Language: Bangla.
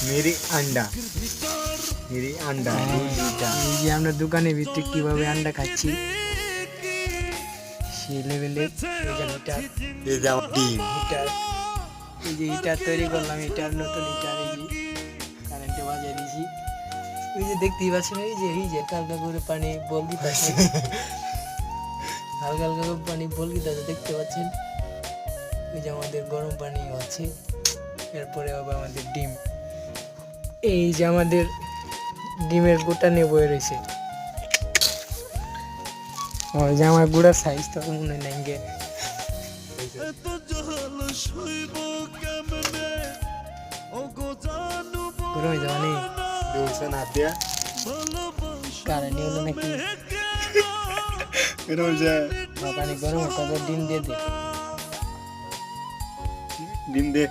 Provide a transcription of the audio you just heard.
মেরি আন্ডা মেরি আন্ডা এই যে আমরা দোকানে ভিতরে কিভাবে আন্ডা খাচ্ছি সেই লেভেলের। এই যে হিটার এই যে আমার ডিম হিটার এই যে হিটার তৈরি করলাম, হিটার নতুন হিটার এই যে কারেন্টে বাজিয়ে দিয়েছি। ওই যে দেখতেই পাচ্ছেন এই যে হালকা করে পানি বল দিতেছে, হালকা হালকা করে পানি বল দিতেছে দেখতে পাচ্ছেন। ওই যে আমাদের গরম পানি হচ্ছে, এরপরে হবে আমাদের ডিম। এই যে আমাদের ডিমের গোটা নিয়ে বয়ে রয়েছে। ওই যে আমার গুড়ার সাইজ তো মনে নাই গে গরম হয়ে যাওয়া নেই দেউছেন হাত দিয়া কারেন্ট হলো নাকি এটা বলছে পানি গরম তারপর ডিম দিয়ে দে ডিম দে